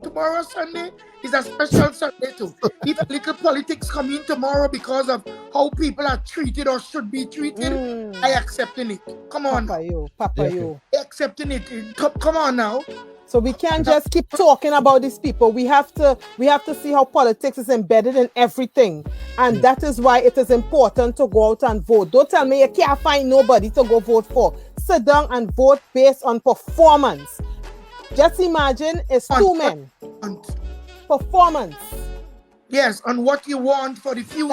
Tomorrow Sunday is a special Sunday too. If a little politics come in tomorrow because of how people are treated or should be treated, I accepting it. Come on, Papa, you. Accepting it. Come on now. So we can't just keep talking about these people. We have to see how politics is embedded in everything. And that is why it is important to go out and vote. Don't tell me you can't find nobody to go vote for. Sit down and vote based on performance. Just imagine it's two men. Performance. Yes, on what you want for the future.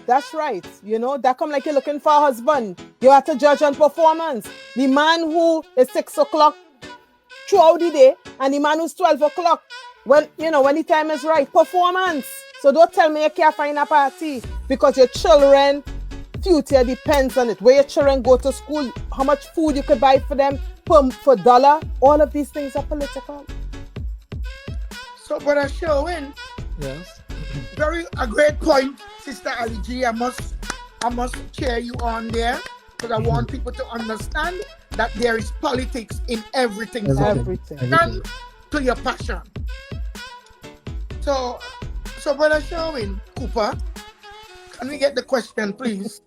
That's right. You know, that come like you're looking for a husband. You have to judge on performance. The man who is 6 o'clock throughout the day and the man who's 12 o'clock when the time is right. Performance. So don't tell me you can't find a party because your children future depends on it. Where your children go to school, how much food you could buy for them for dollar. All of these things are political. So, Brother Sherwin, yes, a great point, Sister Allie Gee. I must cheer you on there because I want people to understand that there is politics in everything. And to your passion. So, Brother Sherwin Cooper, can we get the question, please?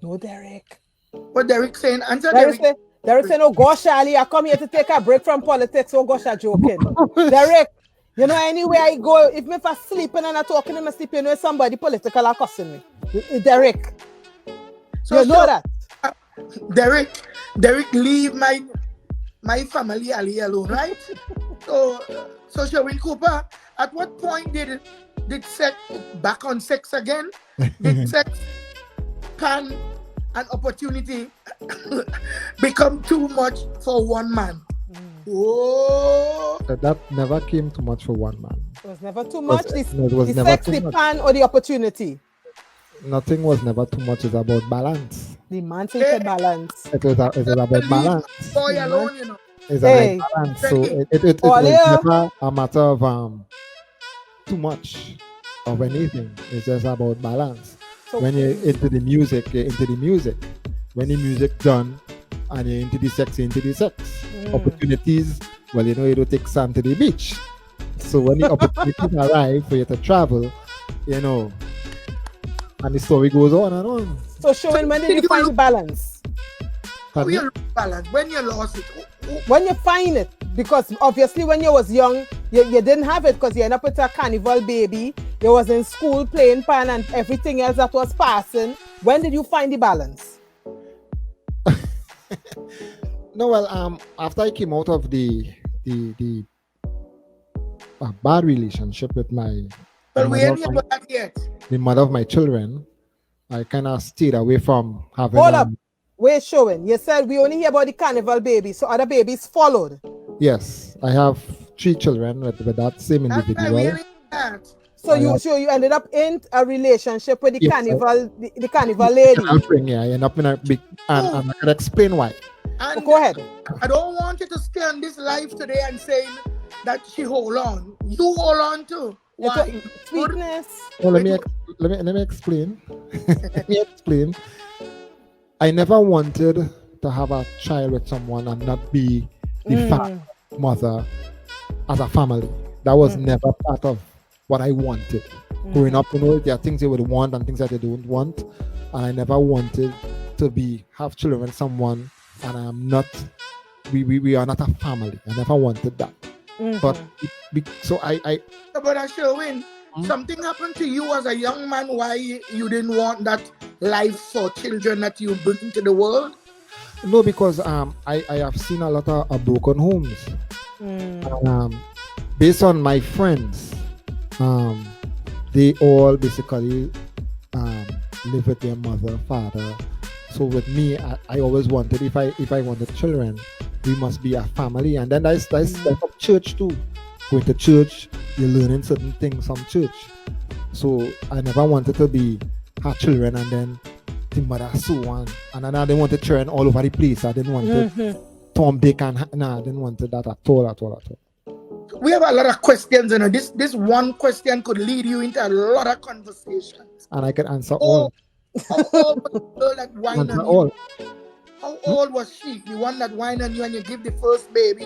No, Derek. What Derek saying? Answer Derek. Derek saying, "Oh gosh, Ali, I come here to take a break from politics. Oh gosh, I'm joking." Derek, you know, anywhere I go, if I sleeping and I'm talking in my sleep, you know, somebody political are cussing me. Derek, so you know that. Derek, leave my family Ali alone, right? So Sherwin Cooper, at what point did sex back on sex again? Did sex, pan, and opportunity become too much for one man? Oh, that never came too much for one man. It was never too much. The sex, the pan, or the opportunity. Nothing was never too much. It's about balance. The man said balance. It was about balance. Boy alone, you know. It's about balance. So it was never a matter of too much of anything. It's just about balance. So when you're into the music, you're into the music. When the music done and you're into the sex, you're into the sex. Opportunities, well, you know, you don't take sand to the beach. So when the opportunities arrive for you to travel, you know, and the story goes on and on. So Sherwin, when did you find the balance? How you lose balance? When you lost it? When you find it, because obviously when you was young, you didn't have it because you ended up with a carnival baby. You was in school playing pan and everything else that was passing. When did you find the balance? No, well, after I came out of the bad relationship with the mother of my children, I kind of stayed away from having. Hold up. Wait, Sherwin, you said we only hear about the carnival baby, so other babies followed. Yes, I have 3 children with that same individual. So you ended up in a relationship with the carnival, the carnival lady. I ended up in a big, and I can explain why. And go ahead. I don't want you to stay on this live today and saying that she hold on. You hold on too. Why? Sweetness. Well, let me explain. Let me explain. I never wanted to have a child with someone and not be the mother as a family. That was never part of what I wanted. Growing up, you know, there are things you would want and things that you don't want. And I never wanted to have children with someone and I'm not, we are not a family. I never wanted that. But But Sherwin, something happened to you as a young man why you didn't want that life for children that you bring into the world? No, because I have seen a lot of broken homes. Based on my friends, they all basically live with their mother, father. So with me, I always wanted, if I wanted children, we must be a family. And then that's church too. Going to church, you're learning certain things from church. So I never wanted to have children and then the mother so on. And then I didn't want to children all over the place. I didn't want to Tom, Dick, and I didn't want that at all. we have a lot of questions, and this one question could lead you into a lot of conversations. And I can answer all. How old was the girl that whined Answer on all. you? How old was she? The one that whined on you and you give the first baby,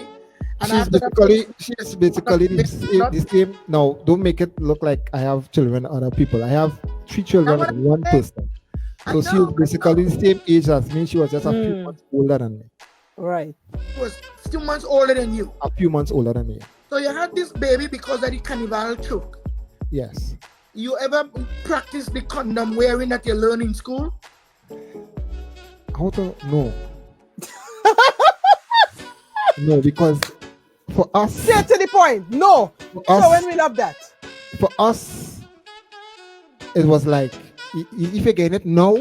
and She's after that, basically the same. No, don't make it look like I have children, other people. I have 3 children what and 1 I'm saying. person. I So she know, was basically the same age as me. She was just a few Mm. months older than me. Right. she was 2 months older than you. A few months older than me. So you had this baby because of the carnival choke. Yes. You ever practice the condom wearing that you learn in school? How to no. No, because for us, Straight to the point. No. for So us, when we love that. for us, it was like if you're getting it now,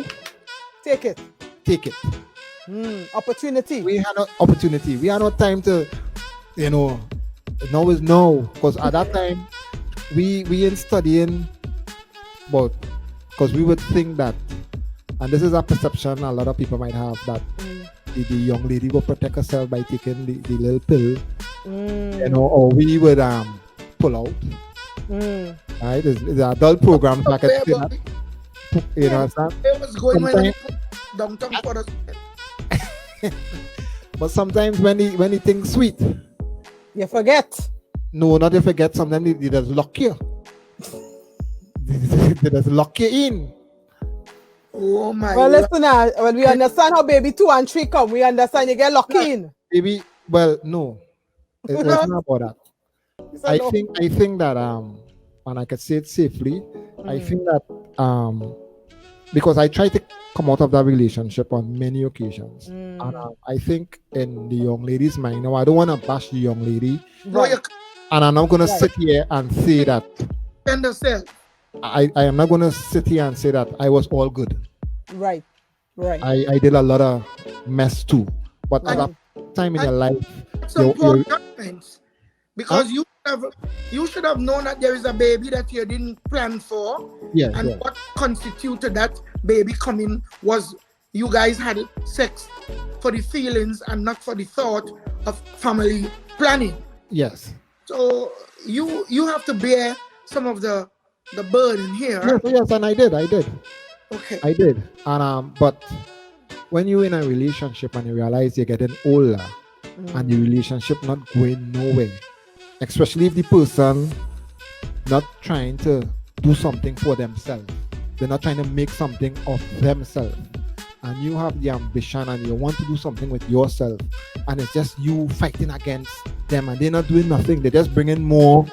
Take it. take it. Opportunity. We had no opportunity. We had no time to, now is no. Because at that time, we ain't studying, but because we would think that, and this is a perception a lot of people might have, that the young lady will protect herself by taking the little pill, or we would pull out. Right? There's adult programs back at that. You know what I'm saying? It was going when you put downtown for us. But sometimes when the thing's sweet, You forget. no, not if you forget, sometimes they just lock you. They just lock you in. Oh my Well, God. listen now. When we understand how baby 2 and 3 come, we understand you get locked in. Maybe, well, no. It's not about that. You said I no. think that and I can say it safely, I think that because I try to come out of that relationship on many occasions. And I think in the young lady's mind, now I don't want to bash the young lady, No, you and I'm not gonna Right. sit here and say that can't yourself. I am not gonna sit here and say that I was all good. Right. Right. I did a lot of mess too. But at Right. that time in your life, Some you're- poor judgments. Because you should have known that there is a baby that you didn't plan for, yes, and yes. what constituted that baby coming was you guys had sex for the feelings and not for the thought of family planning. Yes. So you have to bear some of the burden here. Yes, and I did. Okay. I did. And but when you're in a relationship and you realize you're getting older and the relationship not going nowhere, especially if the person not trying to do something for themselves, they're not trying to make something of themselves, and you have the ambition and you want to do something with yourself, and it's just you fighting against them, and they're not doing nothing, they're just bringing more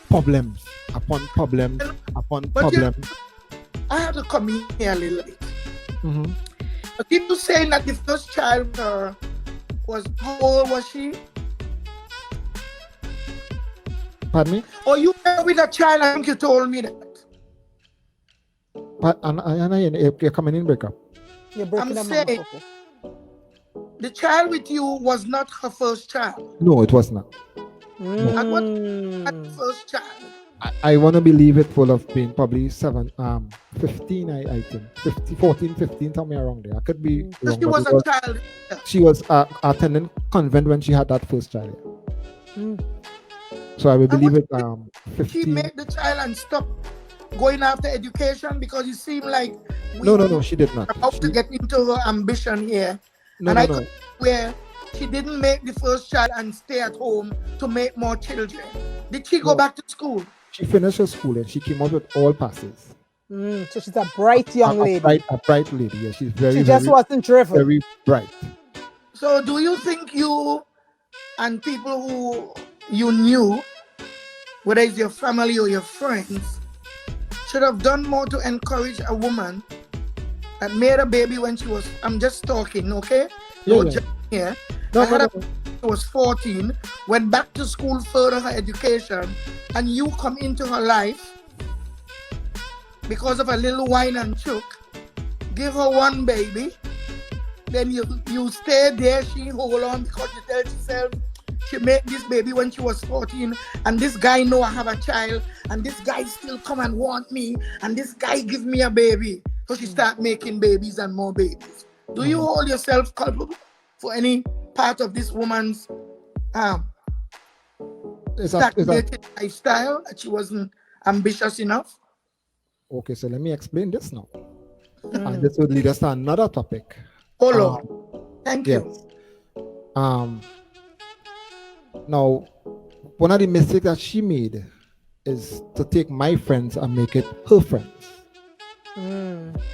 problems upon problems upon But you- problems. I have to come in here a little late. Mhm. But you saying that the first child was, how old was she? Pardon me? Or you were with a child, I think you told me that. But you're coming in breakup. You're breaking I'm up, Mama saying- Coco. The child with you was not her first child. No, it was not. And what her first child? I want to believe it full of being probably 15, I think. 14, 15, somewhere around there. I could be So wrong. she but was it a child. she was attending convent when she had that first child. Mm. So I will And believe what it She 15. made the child and stop going after education because it seemed like No, she did not. about to get into her ambition here. No, and no, I no. could where she didn't make the first child and stay at home to make more children. Did she go No. back to school? She finished her school and she came out with all passes. So she's a bright young lady. A bright lady. Yeah, she's very, She just very, wasn't driven. very bright. So do you think you and people who you knew, whether it's your family or your friends, should have done more to encourage a woman that made a baby when she was, I'm just talking, okay? No Yeah. judging here. No, I had no, a who was 14, went back to school, further her education, and you come into her life because of a little wine and chook, give her one baby, then you stay there, she hold on because you tell yourself she made this baby when she was 14, and this guy know I have a child, and this guy still come and want me, and this guy give me a baby. So she start making babies and more babies. Do you hold yourself culpable for any part of this woman's stagnated lifestyle, that she wasn't ambitious enough. Okay, so let me explain this now. And this would lead us to another topic. Oh Lord, thank you. Now, one of the mistakes that she made is to take my friends and make it her friends.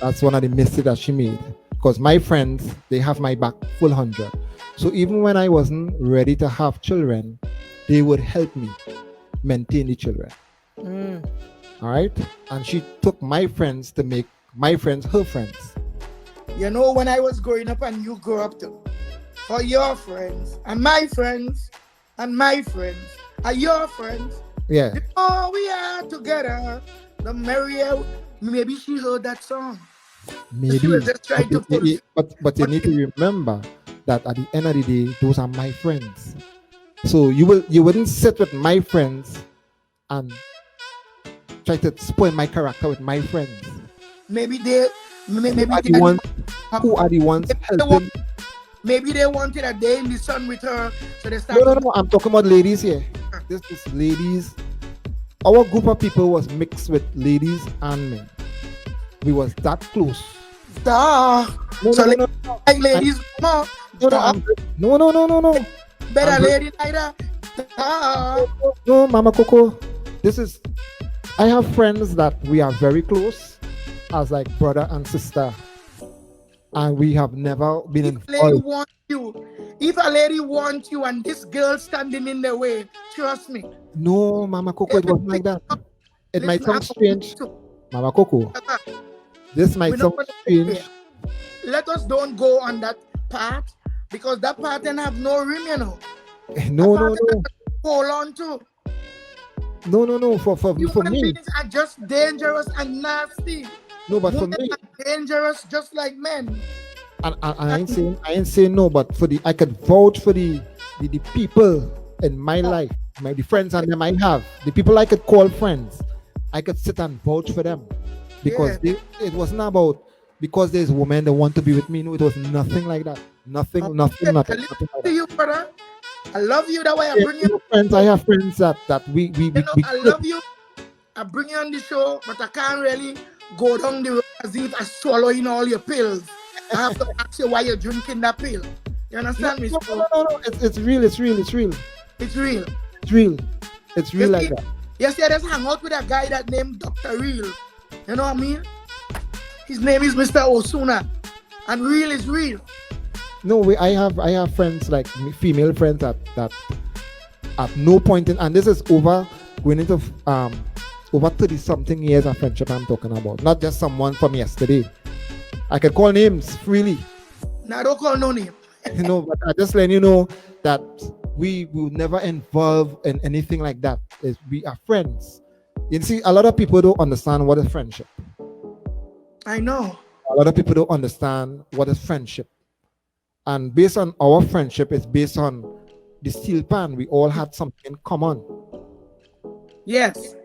That's one of the mistakes that she made. Because my friends, they have my back full 100. So even when I wasn't ready to have children, they would help me maintain the children. All right? And she took my friends to make my friends her friends. You know, when I was growing up and you grew up too, for your friends and my friends and my friends are your friends. Yeah. The more we are together, the merrier. Maybe she heard that song. Maybe. She was just trying to put. But you need to remember that at the end of the day, those are my friends. So you wouldn't sit with my friends and try to spoil my character with my friends. Maybe they. Maybe who are the ones helping? Maybe they wanted a day in the sun with her, so they started. No. I'm talking about ladies here. This is ladies. Our group of people was mixed with ladies and men. We was that close. Duh. No. Like ladies, more. No. Better lady neither. No, Mama Coco. I have friends that we are very close as like brother and sister. And we have never been involved. If a lady wants you and this girl standing in the way, trust me. No, Mama Coco, it wasn't like that. It might sound strange. Mama Coco, this might sound strange. Let us don't go on that path because that path then have no rim, you know. No. Hold on to. No. For me. Beings are just dangerous and nasty. No, but women for me, are dangerous just like men. And I ain't saying no, but I could vouch for the people in my life, the friends and them I have, the people I could call friends. I could sit and vouch for them because it wasn't about because there's women that want to be with me. No, it was nothing like that. Nothing like that. To you, brother. I love you that way. I bring you friends. I have friends that we I love you. I bring you on the show, but I can't really go down the road as if I swallowing all your pills. I have to ask you why you're drinking that pill. You understand me? No. It's real. It's real like that. Yes, I just hang out with a guy that named Dr. Real. You know what I mean? His name is Mr. Osuna. And real is real. No, I have friends like female friends that at no point in, and this is over going into over 30 something years of friendship I'm talking about. Not just someone from yesterday. I can call names freely. No, don't call no name. But I just let you know that we will never involve in anything like that. We are friends. You see, a lot of people don't understand what is friendship. I know. A lot of people don't understand what is friendship. And based on our friendship, it's based on the steel pan. We all had something in common. Yes.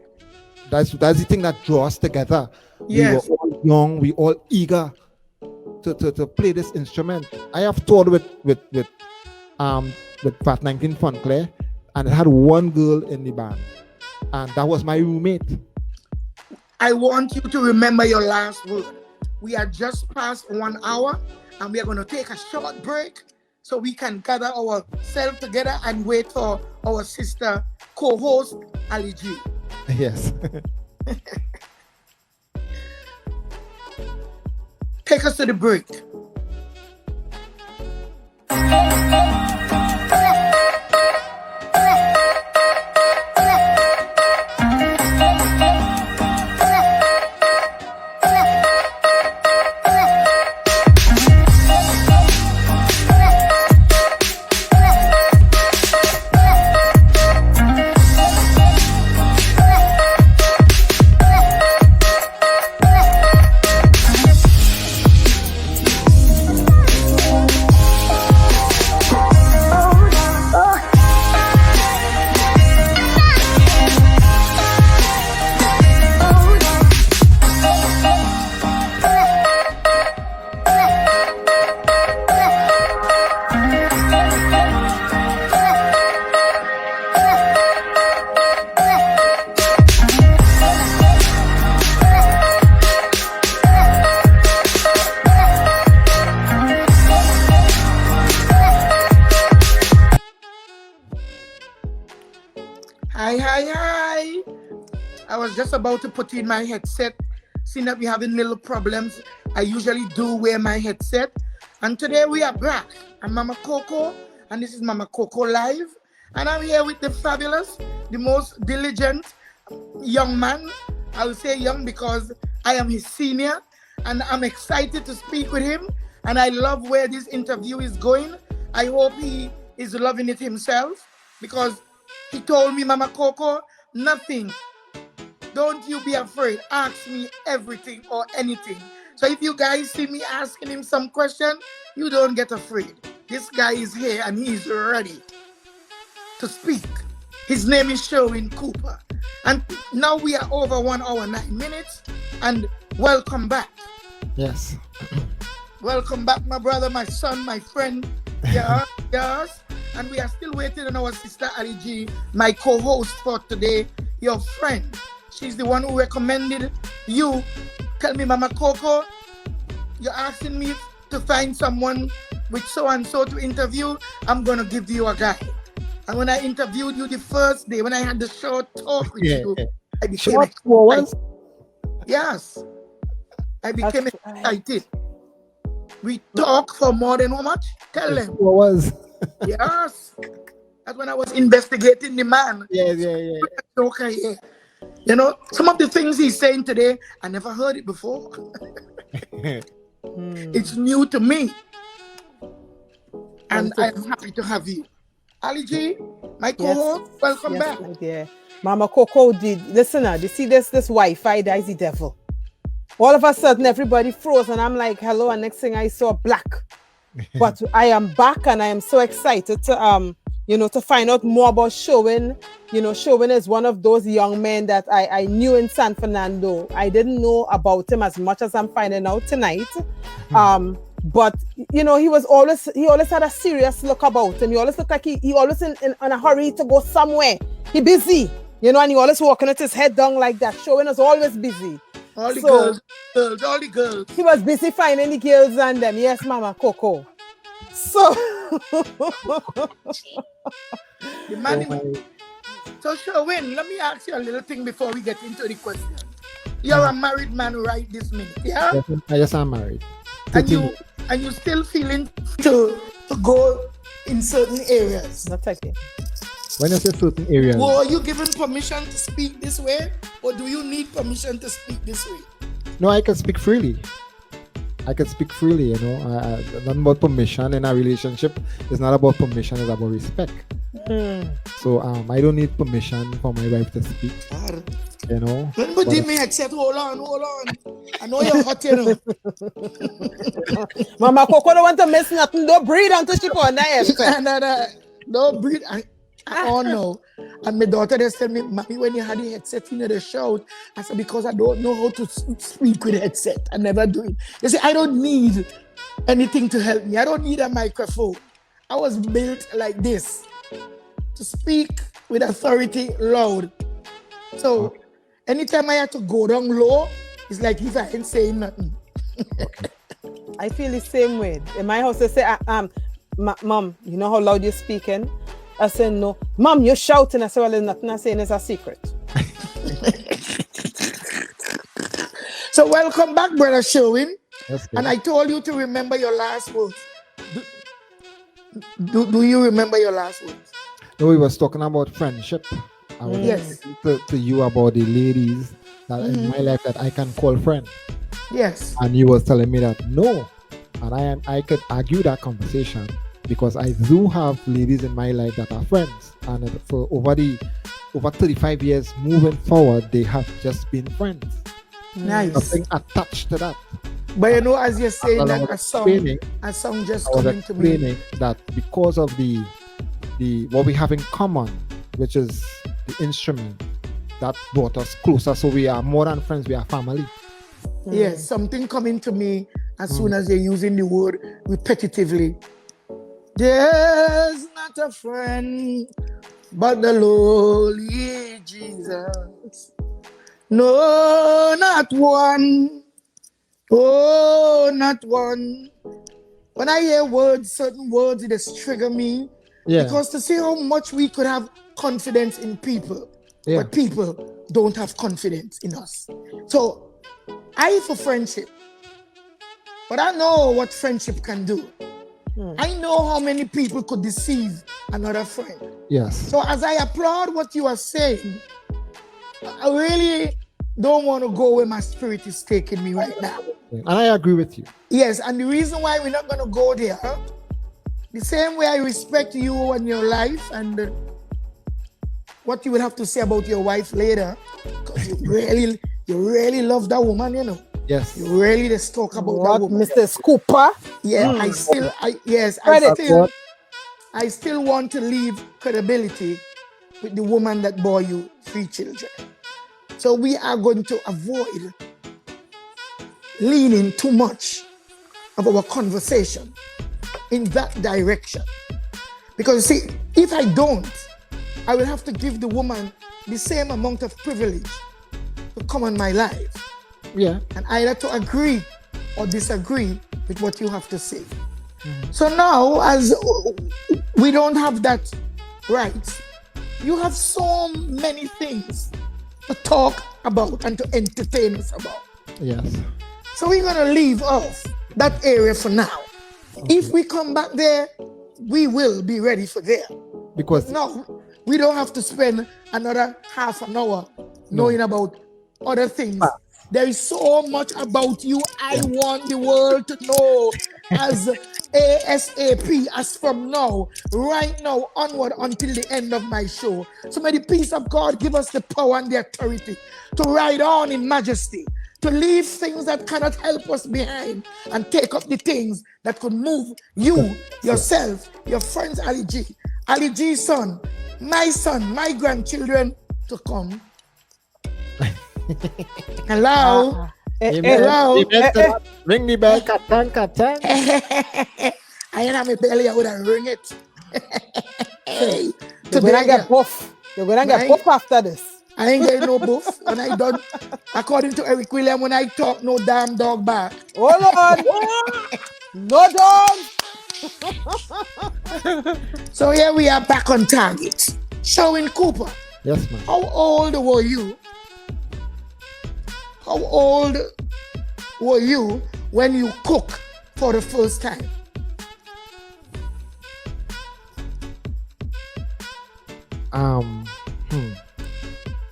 That's the thing that draws us together. Yes. We were all young. We all eager to play this instrument. I have toured with Fat 19 Fun Claire, and I had one girl in the band, and that was my roommate. I want you to remember your last word. We are just past 1 hour, and we are going to take a short break so we can gather ourselves together and wait for our sister co-host Allie Gee. Yes. Take us to the break. I was just about to put in my headset. Seeing that we're having little problems, I usually do wear my headset. And today we are back. I'm Mama Coco, and this is Mama Coco Live. And I'm here with the fabulous, the most diligent young man. I'll say young because I am his senior, and I'm excited to speak with him. And I love where this interview is going. I hope he is loving it himself, because he told me, Mama Coco, nothing. Don't you be afraid. Ask me everything or anything. So if you guys see me asking him some question, you don't get afraid. This guy is here and he's ready to speak. His name is Sherwin Cooper. And now we are over 1 hour, 9 minutes. And welcome back. Yes. Welcome back, my brother, my son, my friend. Yeah, yes. And we are still waiting on our sister Allie Gee, my co-host for today, your friend. She's the one who recommended you. Tell me, Mama Coco, you're asking me to find someone with so-and-so to interview. I'm going to give you a guy. And when I interviewed you the first day, when I had the short talk with you, I became excited. Yes. I became excited. We talk for more than how much? Tell them. What was? Yes. That's when I was investigating the man. Yeah. Okay, yeah. You know, some of the things he's saying today, I never heard it before. It's new to me. And I'm happy to have you. Allie Gee, my co-host, welcome back. Yeah. Mama Coco did. Listen, you see this Wi-Fi, that is the devil. All of a sudden, everybody froze, and I'm like, hello, and next thing I saw black. But I am back, and I am so excited to to find out more about Sherwin. You know, Sherwin is one of those young men that I knew in San Fernando. I didn't know about him as much as I'm finding out tonight. But he always had a serious look about him. He always looked like he always in a hurry to go somewhere. He busy, and he always walking with his head down like that. Sherwin is always busy. All the girls, all the girls. He was busy finding the girls and them. Yes, Mama Coco. So the man. So Sherwin, let me ask you a little thing before we get into the question. You're a married man right this minute, yeah? Yes, I'm married. And you still feeling to go in certain areas. not taking. When you say certain areas, Were you given permission to speak this way, or do you need permission to speak this way? no, I can speak freely. Not about permission in a relationship. It's not about permission, it's about respect. So I don't need permission for my wife to speak. When would give me headset? Hold on. I know you're hot, Mama Coco don't want to miss nothing. Don't breathe until she put on that headset. Don't breathe. I don't know. And my daughter just tell me, Mommy, when you had the headset, the shout. I said, because I don't know how to speak with headset. I never do it. You see, I don't need anything to help me. I don't need a microphone. I was built like this, to speak with authority loud. So anytime I have to go down low, it's like if I ain't saying nothing. I feel the same way. In my house, they say, Mom, you know how loud you're speaking? I said, no. Mom, you're shouting. I said, well, there's nothing I'm saying. It's a secret. So welcome back, Brother Sherwin. And I told you to remember your last words. Do you remember your last words? No, we was talking about friendship. I was talking to you about the ladies that in my life that I can call friend. Yes. And you was telling me that no. And I could argue that conversation, because I do have ladies in my life that are friends. And for over 35 years moving forward, they have just been friends. Nice. Nothing attached to that. But as you're saying that a song just coming to me. Explaining that because of the what we have in common, which is the instrument, that brought us closer. So we are more than friends, we are family. Yes, something coming to me as soon as you're using the word repetitively. There's not a friend but the lowly Jesus. No, not one. Oh, not one. When I hear certain words, it just trigger me. Yeah. Because to see how much we could have confidence in people. Yeah. but people don't have confidence in us. So I for friendship, but I know what friendship can do. I know how many people could deceive another friend. Yes. So as I applaud what you are saying, I really don't want to go where my spirit is taking me right now. And I agree with you. Yes, and the reason why we're not going to go there, the same way I respect you and your life and what you will have to say about your wife later, because you really love that woman, you know. Yes. You really just talk about that What, woman. Mrs. Cooper? Yeah, I still want to leave credibility with the woman that bore you 3 children. So we are going to avoid leaning too much of our conversation in that direction. Because see, if I don't, I will have to give the woman the same amount of privilege to come on my life. Yeah. And either to agree or disagree with what you have to say. So now, as we don't have that right, you have so many things to talk about and to entertain us about. Yes. So we're going to leave off that area for now. If we come back there, we will be ready for there. Because No, we don't have to spend another half an hour knowing about other things. There is so much about you I want the world to know as ASAP, as from now, right now, onward until the end of my show. So may the peace of God give us the power and the authority to ride on in majesty, to leave things that cannot help us behind and take up the things that could move you, yourself, your friends, Allie Gee's son, my grandchildren to come. Hello? Hello? Ring the bell, katang, katang. I ain't have my belly, I would have ring it. Hey, You're gonna get buff. You're gonna get buff after this. I ain't getting no buff. When I done, according to Eric William, when I talk, no damn dog back. Hold on. No dog. So here we are back on target. Sherwin Cooper, Yes, ma'am. how old were you? How old were you when you cook for the first time?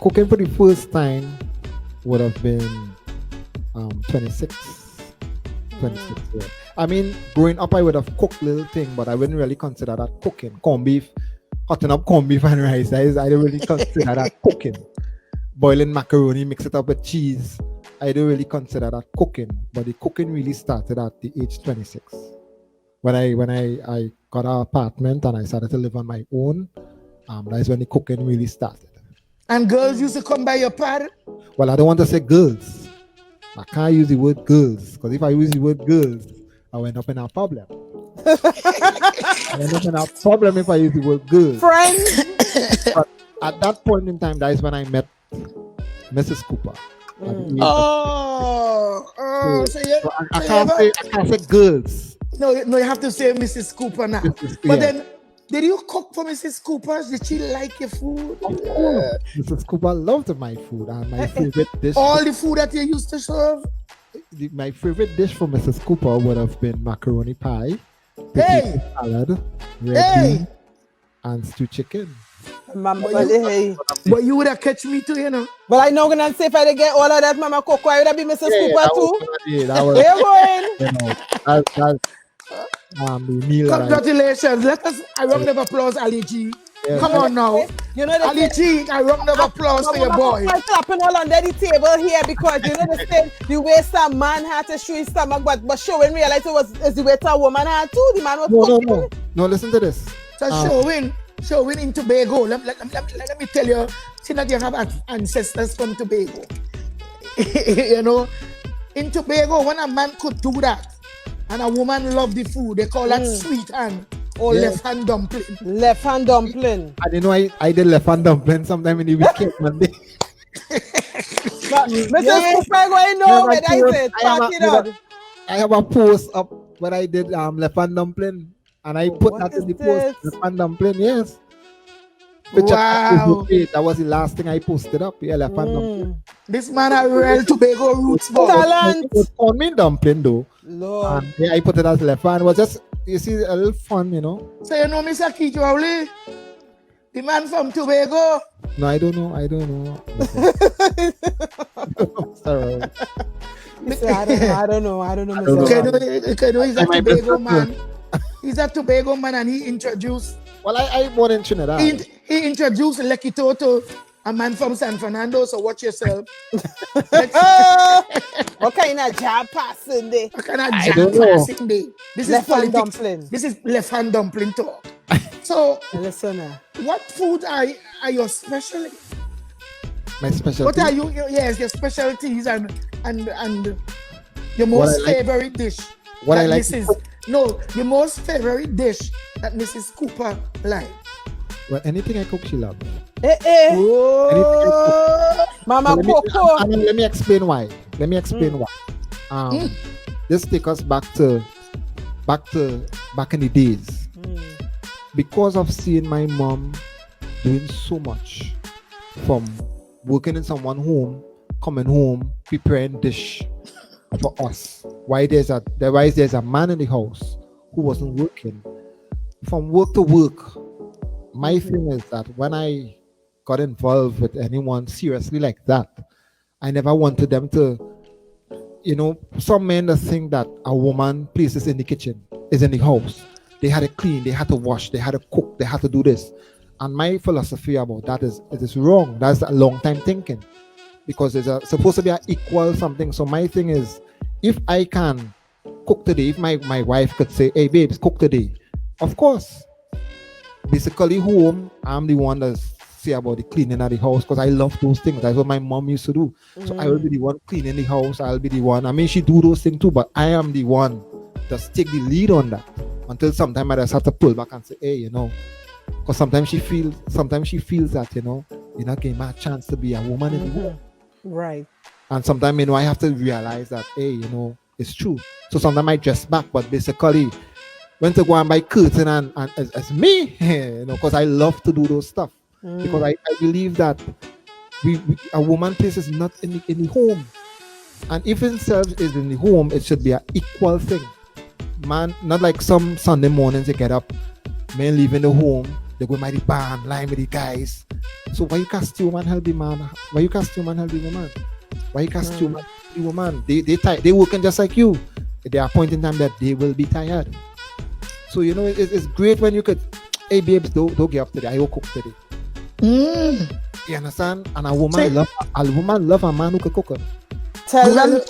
Cooking for the first time would have been 26. 26 years. I mean, growing up, I would have cooked little thing, but I wouldn't really consider that cooking. Corned beef, hotting up corned beef and rice. I don't really consider that cooking. Boiling macaroni, mix it up with cheese. I don't really consider that cooking. But the cooking really started at the age 26. When I got an apartment and I started to live on my own, that's when the cooking really started. And girls used to come by your party? Well, I don't want to say girls. I can't use the word girls, because if I use the word girls, I will end up in a problem. I end up in a problem if I use the word girls. Friends. But at that point in time, that is when I met Mrs. Cooper. I can't say girls. No, you have to say Mrs. Cooper now. But then, did you cook for Mrs. Cooper? Did she like your food? Of course. Mrs. Cooper loved my food, and my favorite dish. All the food that you used to serve? My favorite dish for Mrs. Cooper would have been macaroni pie, Hey! potato salad, red bean, and stewed chicken. Mama, But but you would have catch me too, you know. But I know gonna say if I get all of that, Mama Coco, I would have been Mrs. Cooper too. That was, Where you going? you know, that's the meal. Congratulations. Let us a round of applause, Allie Gee. Yes. Come on now. You know the Allie Gee, a round of applause for your boy. I'm clapping all under the table here because you know the way some man had to show his stomach, but Sherwin realized is the way a woman had too. The man was No, listen to this. So Sherwin in Tobago. Let me tell you, see that you have ancestors from Tobago. You know, in Tobago, when a man could do that, and a woman love the food, they call that sweet hand or left hand dumpling. Left hand dumpling. I didn't know I did left hand dumpling sometime in the weekend Monday. Mrs. Cooper going nowhere. That is it. I have a post up where I did left hand dumpling, and I put that in the post. Left hand dumpling, yes. Picture Wow. that was the last thing I posted up. Yeah, elephant dumpling. This man a real Tobago roots boy. Talent. It was corn meal dumpling though. Lord. And yeah, I put it as elephant. It was just, you see, a little fun, you know. So you know Mr. Keith Rowley? The man from Tobago. No, I don't know. Sorry. I don't know. don't know. Kedo is a Tobago man. He's a Tobago man and he introduced Well, I born in Trinidad. he introduced Lekito to a man from San Fernando, so watch yourself. What kind of job passing there? What kind of I jam don't know. passing day? This Left is hand politics. dumpling. This is left hand dumpling talk. So, Listen. what food are your specialty? My specialty. What are your specialties and your most like- favorite dish? What I that like. the most favorite dish that Mrs. Cooper likes. Well, anything I cook, she loves. Oh, Mama Let Coco. me explain why. Why. This take us back in the days. Because of seeing my mom doing so much, from working in someone's home, coming home, preparing dish for us. Why there's a man in the house who wasn't working. From work to work, my thing is that when I got involved with anyone seriously like that, I never wanted them to, some men that think that a woman places in the kitchen is in the house. They had to clean, they had to wash, they had to cook, they had to do this. And my philosophy about that is it is wrong. That's a long time thinking. Because it's supposed to be an equal something. So my thing is, if I can cook today, if my wife could say, hey babes, cook today. Of course. Basically home, I'm the one that's say about the cleaning of the house because I love those things. That's what my mom used to do. So I will be the one cleaning the house. I'll be the one. I mean, she do those things too, but I am the one that's take the lead on that. Until sometimes I just have to pull back and say, hey, because sometimes she feels that, you're not getting my chance to be a woman anymore. Right. And sometimes, I have to realize that, hey, it's true. So sometimes I dress back, but basically, when to go and buy curtain and as me, because I love to do those stuff. Because I believe that a woman place is not in the home. And if itself is in the home, it should be an equal thing. Man, not like some Sunday mornings they get up, men leaving the home, they go by the barn, lying with the guys. So why you costume and help the man? Why you costume and help the woman? Why you costume and help the woman? They working just like you. There are point in time that they will be tired. So it's great when you could, hey babes, don't get up today. I will cook today. You understand? And a woman love a man who can cook her. Tell them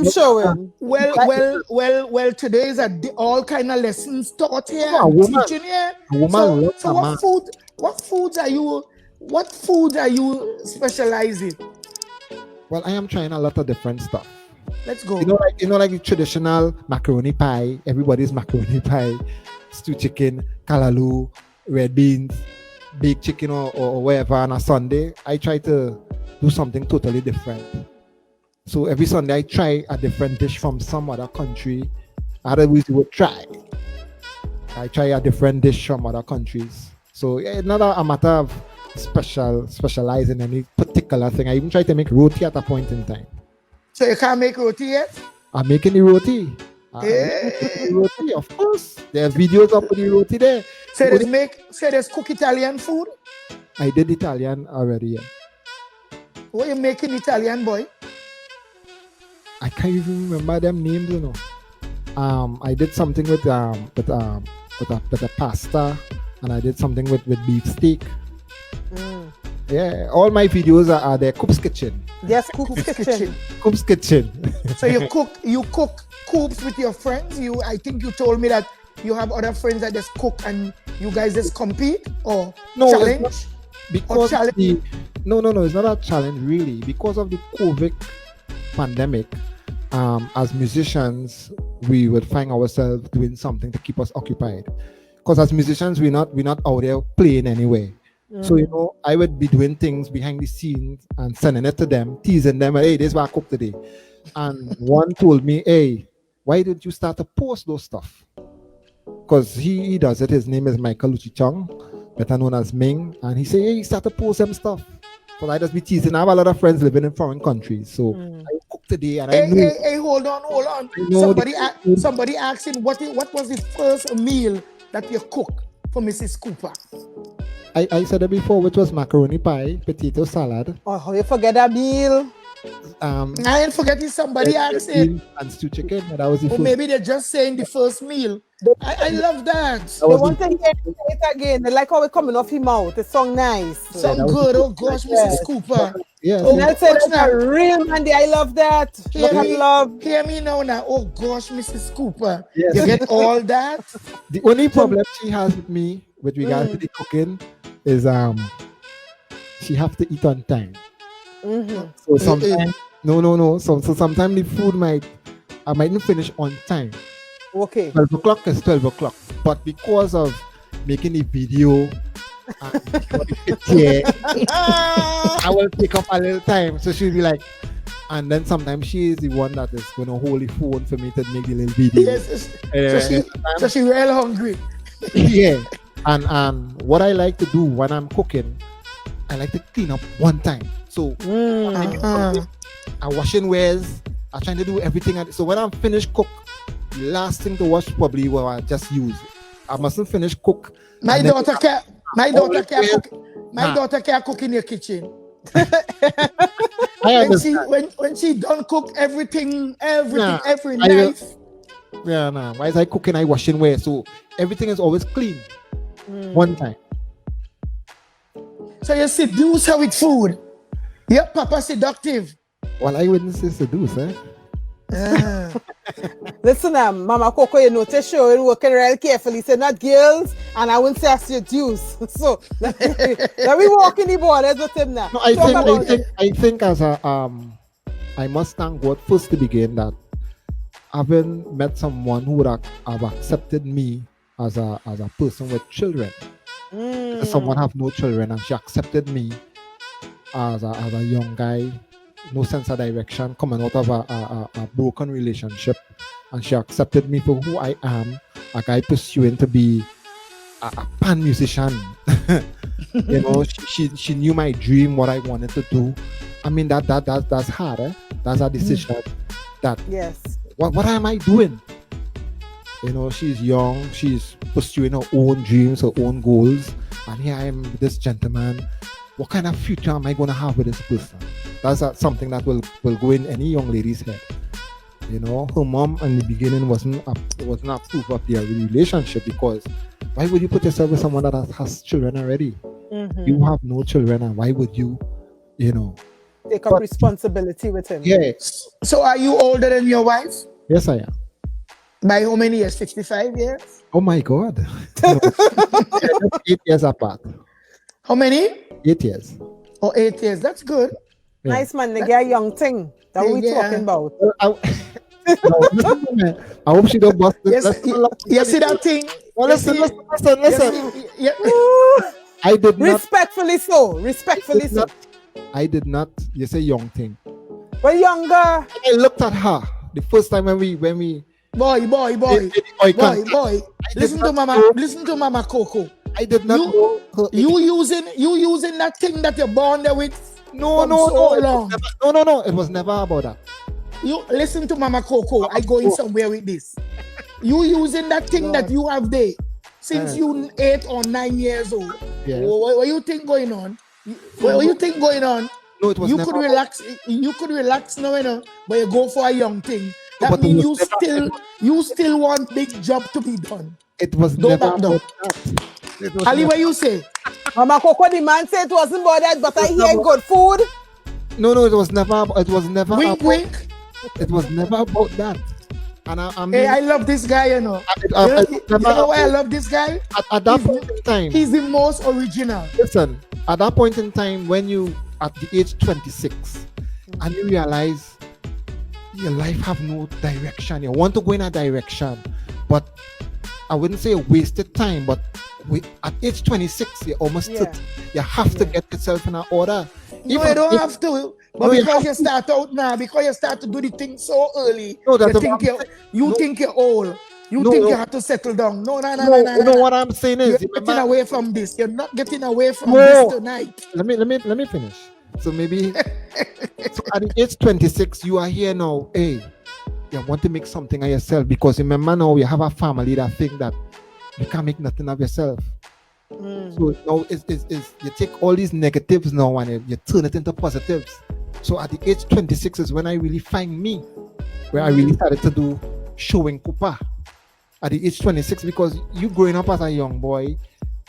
showing. Well. Today is all kind of lessons taught here. No, a woman, teaching here. A woman loves so a man. What food are you specializing? Well, I am trying a lot of different stuff. Let's go. Like the traditional macaroni pie. Everybody's macaroni pie, stew chicken, kalaloo, red beans, baked chicken or whatever. On a Sunday, I try to do something totally different. So every Sunday I try a different dish from some other country. Otherwise you would try. I try a different dish from other countries. So it's not a matter of specialize in any particular thing. I even try to make roti at a point in time. So you can't make roti yet? I'm making the roti. Roti, of course. There are videos of the roti there. So there's cook Italian food? I did Italian already, yeah. What you making Italian, boy? I can't even remember them names, I did something with a pasta, and I did something with beef steak. Yeah, all my videos are there. Coop's Kitchen. Yes, Coop's Kitchen. Coop's Kitchen. So you cook Coops with your friends? I think you told me that you have other friends that just cook and you guys just compete or challenge? It's not a challenge really. Because of the COVID pandemic, as musicians, we would find ourselves doing something to keep us occupied. Because as musicians, we're not out there playing anyway. So I would be doing things behind the scenes and sending it to them, teasing them, hey, this is what I cook today. And one told me, hey, why didn't you start to post those stuff? Because he does it. His name is Michael Luchichong. better known as Ming, and he said, "Hey, he started to post some stuff." But I just be teasing. I have a lot of friends living in foreign countries, so I cook today, and I Hey, know. hey, hold on. I know Somebody asking what was the first meal that you cook for Mrs. Cooper? I said it before, which was macaroni pie, potato salad. Oh, how you forget that meal? I ain't forgetting somebody asking. And stew chicken. That was the Or first. maybe they're just saying the first meal. I love that. That They was want the- to hear it again. They like how it coming off his mouth. It sound nice. Sound that was good. the- Oh gosh, Mrs. Cooper. Yeah. Oh, Nelson is now. a real man. I love that. Hear Look me, at love. hear me now. Oh gosh, Mrs. Cooper. Yes. You get all that? The only problem she has with me with regards to the cooking is she have to eat on time. So sometimes no. So sometimes the food I mightn't finish on time. Okay. 12 o'clock is 12 o'clock. But because of making the video I will take up a little time. So she'll be like, and then sometimes she is the one that is gonna hold the phone for me to make the little video. Yes, so she real hungry. Yeah. And what I like to do when I'm cooking, I like to clean up one time. So I washing wares, I trying to do everything. So when I'm finished cook, the last thing to wash probably will I just use. I mustn't finish cook. My daughter can't cook in your kitchen. I understand. When she done cook every Nah, every I will- knife. Yeah, nah. Why is I cooking? I washing ware, so everything is always clean. One time. So you seduce her with food. You're Papa seductive. Well, I wouldn't say seduce, eh? Listen, Mama Coco, you notice Sherwin working real carefully. Say not girls, and I wouldn't say I seduce. So let me walk in the borders with him now. No, I think as a I must thank God first to begin that having met someone who would have accepted me as a person with children. Someone have no children and she accepted me as a young guy, no sense of direction, coming out of a broken relationship, and she accepted me for who I am, a guy pursuing to be a pan musician. You know, she knew my dream, what I wanted to do. I mean that's hard, eh? That's a decision. That Yes. what am I doing? You know, she's young, she's pursuing her own dreams, her own goals, and here I am, this gentleman. What kind of future am I going to have with this person? That's something that will go in any young lady's head. You know, her mom in the beginning wasn't approve of their relationship, because why would you put yourself with someone that has children already? You have no children, and why would you know? Take up responsibility with him. Yeah. So are you older than your wife? Yes, I am. By how many years? 65 years? Oh my God. No. Yeah, just 8 years apart. How many? 8 years. Oh, 8 years. That's good. Yeah. Nice man, they get a young thing. That we Yeah. talking about. No, listen to me. I hope she don't bust this. Yes, you see that thing? Well, listen. Yeah. I did not. Respectfully so. Respectfully so. I did not. You say young thing. But younger. I looked at her the first time when we. Boy. I Listen did to not Mama. know- Listen to Mama Coco. I did not know her. You using that thing that you're born there with? No. so It was long. never- No. It was never about that. You listen to Mama Coco. I going somewhere with this. You using that thing that you have there since you 8 or 9 years old. Yes. What you think going on? What you think going on? No, it was You never could about- relax. You could relax now, but you go for a young thing. That But it means was you still want big job to be done. It was Don't never back down. about that. It was Ali, never- what you say? Mama Coco, the man said it wasn't about that, but I hear good food. No, it was never. It was never. Wink, about, wink. It was never about that. And I'm. Hey, I love this guy, you know. You know why I love this guy? At that point in time, He's the most original. listen. At that point in time, when you at the age 26, and you realize your life have no direction, you want to go in a direction, but I wouldn't say a wasted time, but at age 26, you're almost 30. You have to get yourself in order. No, you don't have to. But No, you because have you start out now, because you start to do the thing so early, No, that's you the think wrong you No. think you're old. You No, think no. you have to settle down? No, no, no, No, no, no, you know no. what I'm saying You're is, getting away from this. You're not getting away from No. this tonight. let me finish. So maybe so at the age 26, you are here now. Hey, you want to make something of yourself because remember now you have a family that think that you can't make nothing of yourself. So now is you take all these negatives now and you turn it into positives. So at the age 26 is when I really find me, where I really started to do Sherwin Cooper at the age 26, because you growing up as a young boy,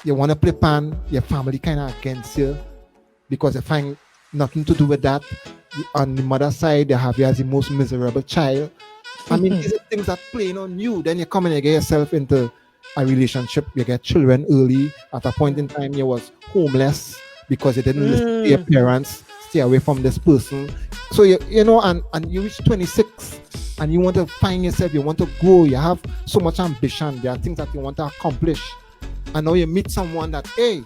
you want to play pan, your family kind of against you because they find nothing to do with that. On the mother side, they have you as the most miserable child. I mean, these are things that playing on you. Then you come and you get yourself into a relationship. You get children early. At a point in time, you was homeless because you didn't listen to your parents. Stay away from this person. So you know, and you reach 26 and you want to find yourself. You want to grow. You have so much ambition. There are things that you want to accomplish. And now you meet someone that, hey,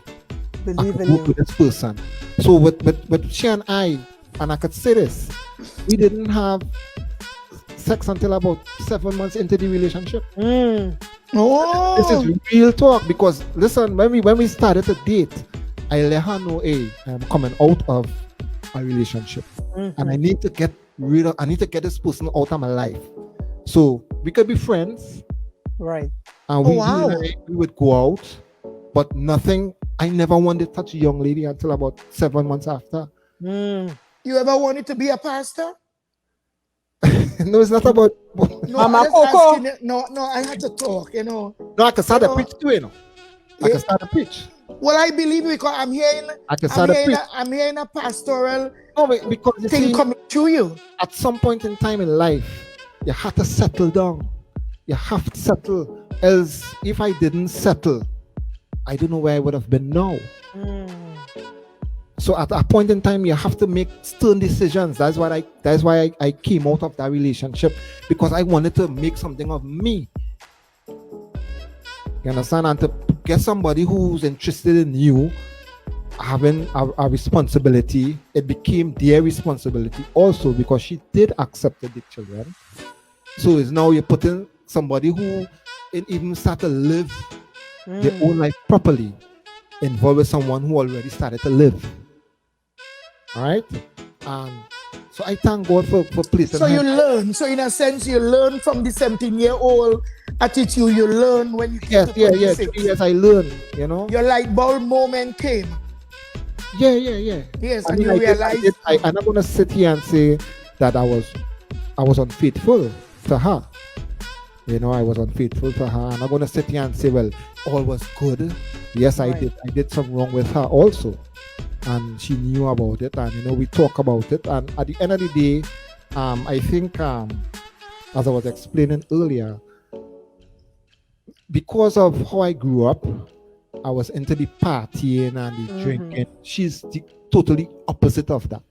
I Believe could in work you. with this person. So with she and I could say this, we didn't have sex until about 7 months into the relationship. Oh, This is real talk because listen, when we started to date, I let her know, hey, I'm coming out of a relationship and I need to get this person out of my life. So we could be friends Right. and we would go out, but nothing. I never wanted to touch a young lady until about 7 months after. you ever wanted to be a pastor? No, it's not about. No, Mama I'm just Coco. asking you. No, I had to talk, you know. No, I can start You a know, preach too, you know. I can start a preach. Well, I believe because I'm hearing I'm hearing a pastoral No, because you thing see, coming to you. at some point in time in life, you have to settle down. You have to settle. Else, if I didn't settle, I don't know where I would have been now. So at a point in time, you have to make stern decisions. That's why I came out of that relationship, because I wanted to make something of me. You understand? And to get somebody who's interested in you having a responsibility, it became their responsibility also, because she did accept the children. So it's now you're putting somebody who even start to live their own life properly involved with someone who already started to live. All right? So I thank God for placing So you her. learn. So in a sense, you learn from the 17-year-old attitude. You learn when you Yes, get to yeah. 26. 3 years I learned, you know. Your light bulb moment came. Yeah. Yes, I and mean, you realize. I'm not gonna sit here and say that I was unfaithful to her. You know, I was unfaithful to her. I'm not gonna sit here and say, well, all was good. Yes, I did some wrong with her also. And she knew about it, and you know, we talk about it. And at the end of the day, I think as I was explaining earlier, because of how I grew up, I was into the partying and the drinking. She's the totally opposite of that.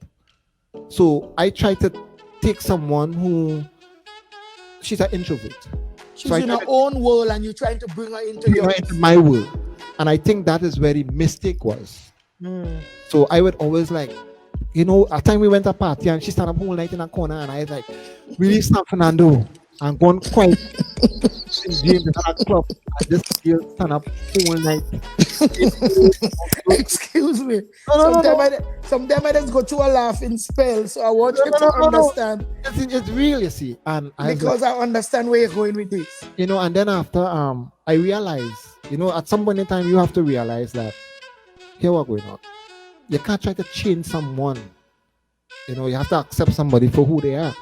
So I try to take someone who she's an introvert. She's So in her own world, and you're trying to bring her into bring her yours. into my world. And I think that is where the mistake was. So I would always like, you know, a time we went to a party and she stand up whole night in a corner, and I was like, really San Fernando, I'm going quiet in James in a club. And this girl stand up whole night. Excuse me. No. Sometimes I just go through a laughing spell, so I want you to understand. It's real, you see. And Because I understand where you're going with this. you know, and then after I realized, you know, at some point in time you have to realize that here what's going on. You can't try to change someone. You know, you have to accept somebody for who they are.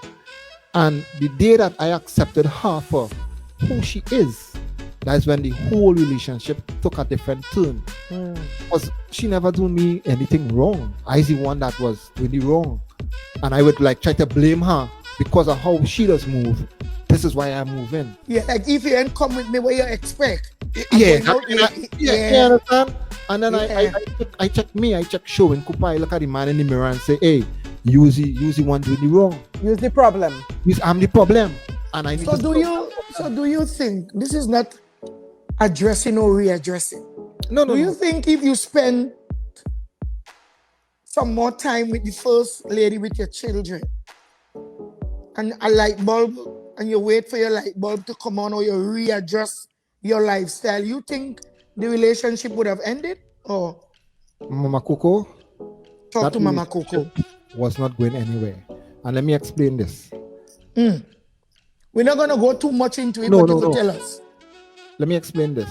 And the day that I accepted her for who she is, that's when the whole relationship took a different turn. Because she never do me anything wrong. I was the one that was really wrong. And I would like try to blame her because of how she does move. This is why I'm moving. Yeah, like if you ain't come with me where you expect. Yeah, You understand? And then I check Sherwin Cooper. I look at the man in the mirror and say, hey, you the one doing the wrong. Use the problem. I'm the problem. And I need So to do you think this is not addressing or readdressing? No. Do you think if you spend some more time with the first lady with your children and a light bulb and you wait for your light bulb to come on, or you readjust your lifestyle, you think the relationship would have ended? Or Mama Coco, talk that to Mama Coco. was not going anywhere. And let me explain this. We're not going to go too much into it, No, but no, you could no. tell us. Let me explain this.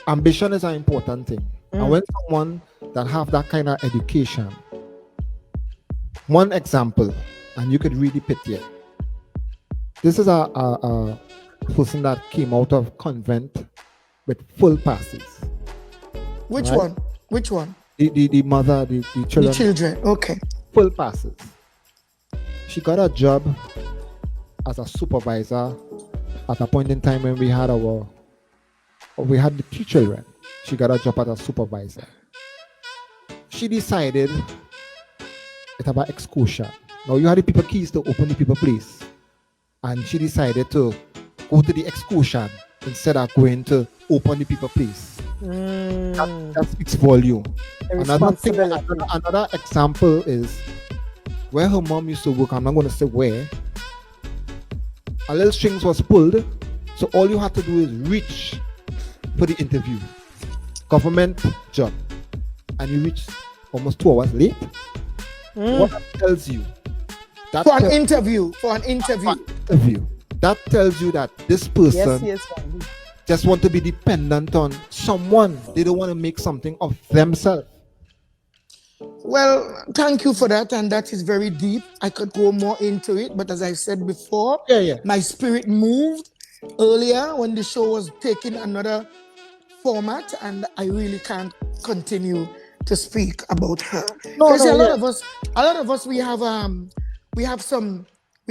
Ambition is an important thing. And when someone that have that kind of education, one example, and you could really pity it. This is a person that came out of convent with full passes. Which Right. one? Which one? The mother, the children, The children. Okay. full passes. She got a job as a supervisor at a point in time when we had the 3 children. She got a job as a supervisor. She decided it about excursion. Now you had the people keys to open the people place, and she decided to go to the excursion instead of going to open the people place. That speaks volume. Responsibility. Another example is where her mom used to work. I'm not going to say where. A little strings was pulled, so all you had to do is reach for the interview. Government job, and you reach almost 2 hours late. What that tells you? That For an tells- interview. interview. That tells you that this person Yes, Wendy. just want to be dependent on someone. They don't want to make something of themselves. Well, thank you for that, and that is very deep. I could go more into it, but as I said before, Yeah. my spirit moved earlier when the show was taking another format, and I really can't continue to speak about her. No, Because no, a lot yeah. of us, we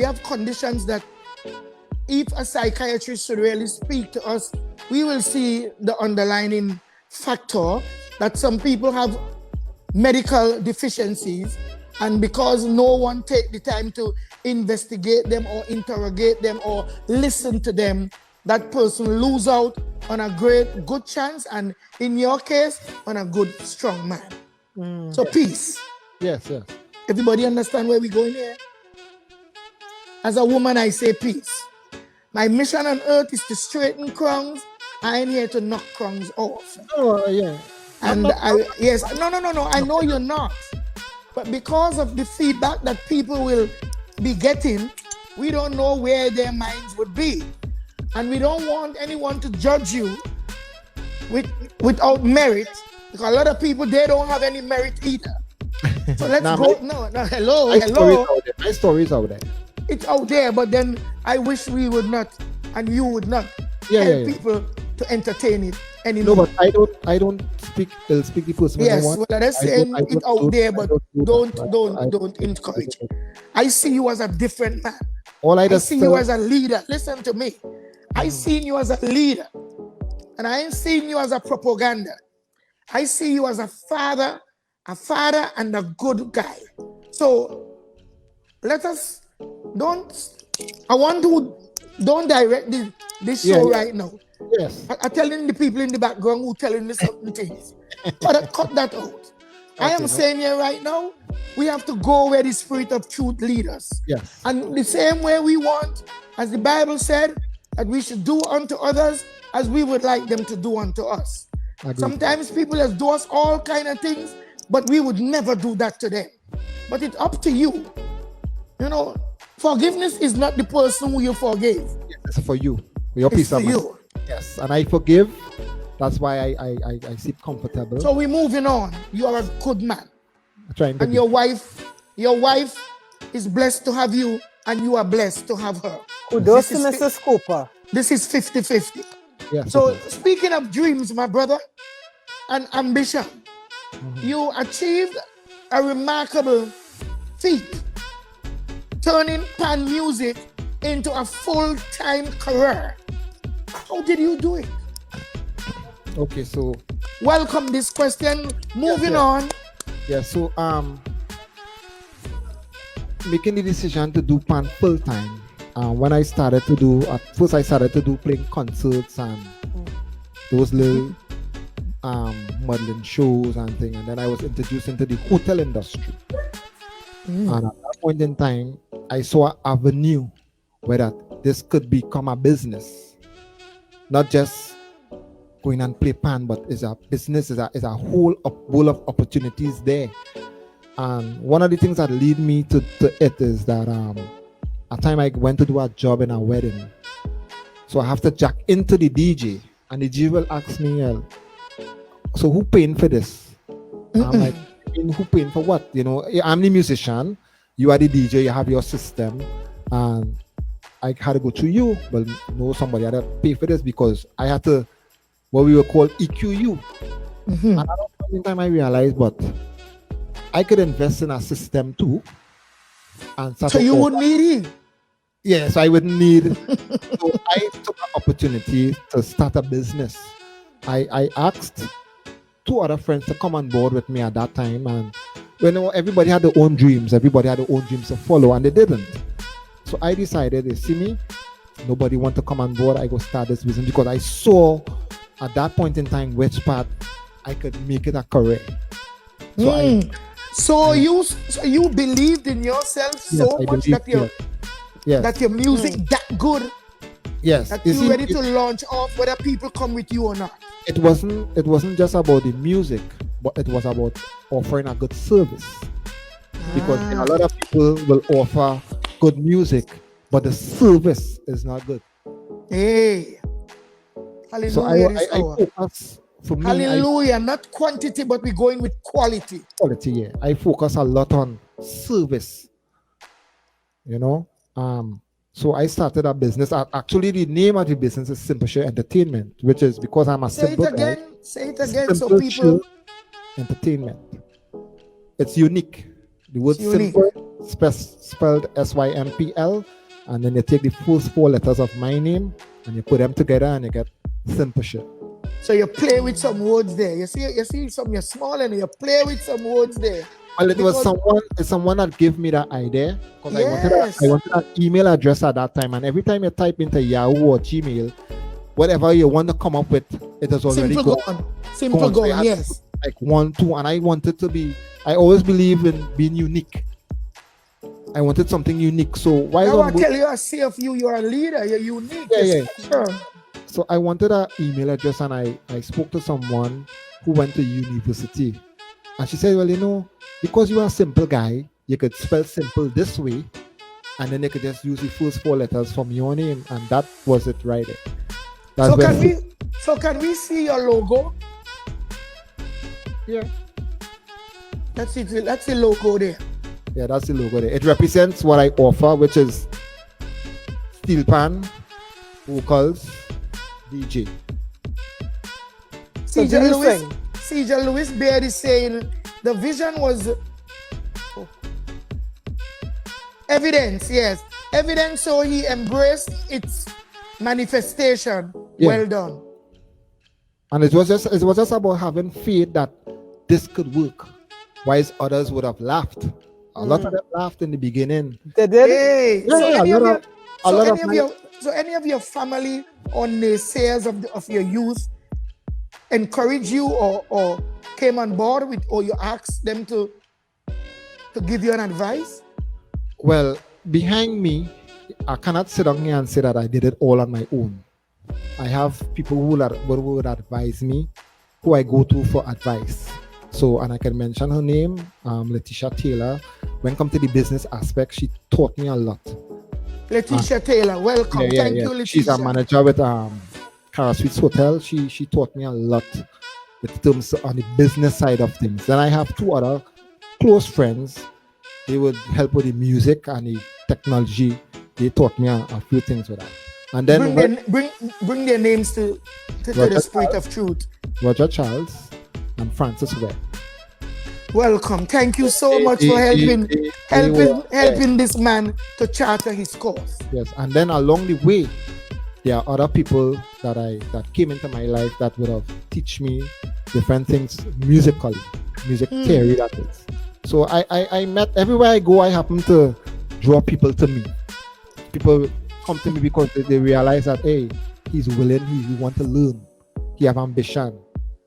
have conditions that if a psychiatrist should really speak to us, we will see the underlying factor that some people have medical deficiencies, and because no one take the time to investigate them or interrogate them or listen to them, that person lose out on a good chance, and in your case, on a good strong man. So peace. Yes. Everybody understand where we're going here? As a woman, I say peace. My mission on earth is to straighten crowns. I ain't here to knock crowns off. Oh, yeah. And no, I know you're not. But because of the feedback that people will be getting, we don't know where their minds would be. And we don't want anyone to judge you without merit, because a lot of people, they don't have any merit either. So let's Nah, go. Hello. My stories out there. It's out there, but then I wish we would not, and you would not, Yeah, help yeah. people to entertain it No, anymore. but I don't speak the person when I Yes, want. well, that's I saying don't- I it don't out do- there, I but don't do that. don't encourage it. I see you as a different man. All I I just see you as a leader. Listen to me. I seen you as a leader, and I ain't seen you as a propaganda. I see you as a father and a good guy. So let us don't direct this Yeah, show yeah. right now. Yes. I'm telling the people in the background who telling me certain things. Cut that out. I am Okay, no. saying here right now, we have to go where the spirit of truth leads us. Yes. And the same way we want, as the Bible said, that we should do unto others as we would like them to do unto us. Agreed. Sometimes people just do us all kind of things, but we would never do that to them. But it's up to you. You know, forgiveness is not the person who you forgave. It's for you. For your It's peace for of mind. you. Yes. And I forgive. That's why I sit comfortable. So we're moving on. You are a good man. Trying to And be. your wife is blessed to have you, and you are blessed to have her. Kudos to This is Mrs. Cooper. This is 50-50. Yes. So it is. speaking of dreams, my brother, and ambition, you achieved a remarkable feat, turning pan music into a full-time career. How did you do it? Okay, so Welcome this question. Moving yeah. on. yeah, so making the decision to do pan full time. When I started to do at first, I started to do playing concerts and those little modeling shows and thing, and then I was introduced into the hotel industry. And at that point in time, I saw an avenue where that this could become a business, not just going and play pan, but is a business, is a whole bowl of opportunities there. And one of the things that lead me to it is that a time I went to do a job in a wedding, so I have to jack into the DJ, and the DJ will ask me, so who paying for this? I'm like, who paying for what? You know, I'm the musician, you are the DJ, you have your system, and I had to go to you. Well, no, somebody had to pay for this because I had to, what we were called EQU. And at that point in time I realized, but I could invest in a system too. And So you would need it. Yes, I would need. So I took an opportunity to start a business. I asked two other friends to come on board with me at that time, and everybody had their own dreams. Everybody had their own dreams to follow, and they didn't. So I decided, you see me, nobody want to come on board. I go start this business because I saw at that point in time which part I could make it a career. So you believed in yourself so much that that your music that good. Yes, that you're ready to launch off whether people come with you or not. It wasn't just about the music, but it was about offering a good service. Because a lot of people will offer good music, but the service is not good. Hey, hallelujah! So I focus. For me, hallelujah! Not quantity, but we're going with quality. Quality, yeah. I focus a lot on service. You know, so I started a business. Actually, the name of the business is Simple Show Entertainment, which is because I'm a simple guy. Say it again, so people. Entertainment. It's unique. The word simple, spelled SYMPL, and then you take the first four letters of my name and you put them together and you get Simple Show. So you play with some words there. You see some, you're small and you play with some words there. Well, it was someone that gave me that idea because I wanted an email address at that time, and every time you type into Yahoo or Gmail, whatever you want to come up with, it is already gone. Simple gone, yes. Like 1, 2, and I wanted to be. I always believe in being unique. I wanted something unique. So why don't I tell you? I see of you. You're a leader. You're unique. Yeah. Sure. So I wanted an email address, and I spoke to someone who went to university, and she said, well, you know, because you are a simple guy, you could spell simple this way, and then you could just use the first four letters from your name, and that was it right there. So can we see your logo? Yeah. That's it. That's the logo there. Yeah, that's the logo there. It represents what I offer, which is steel pan, vocals, DJ. CJ Lewis Beard is saying the vision was evidence, yes. Evidence, so he embraced its manifestation. Yeah. Well done. And it was just about having faith that this could work. Whilst others would have laughed. A lot of them laughed in the beginning. They did? Hey, so any of your family or naysayers of your youth encourage you or came on board with, or you asked them to give you an advice? Well, behind me, I cannot sit down here and say that I did it all on my own. I have people who would advise me, who I go to for advice. So, and I can mention her name, Letitia Taylor. When it comes to the business aspect, she taught me a lot. Letitia Taylor, welcome. Thank you, Letitia. She's a manager with Cara Suites Hotel. She taught me a lot with terms on the business side of things. Then I have two other close friends. They would help with the music and the technology. They taught me a few things with that. And then bring their names to the Spirit of Truth. Roger Charles and Francis Webb. Welcome. Thank you so much for helping this man to charter his course. Yes, and then along the way, there are other people that came into my life that would have teach me different things musically, music theory, that is. So I met, everywhere I go, I happen to draw people to me. People come to me because they realize that, hey, he's willing, he want to learn, he have ambition.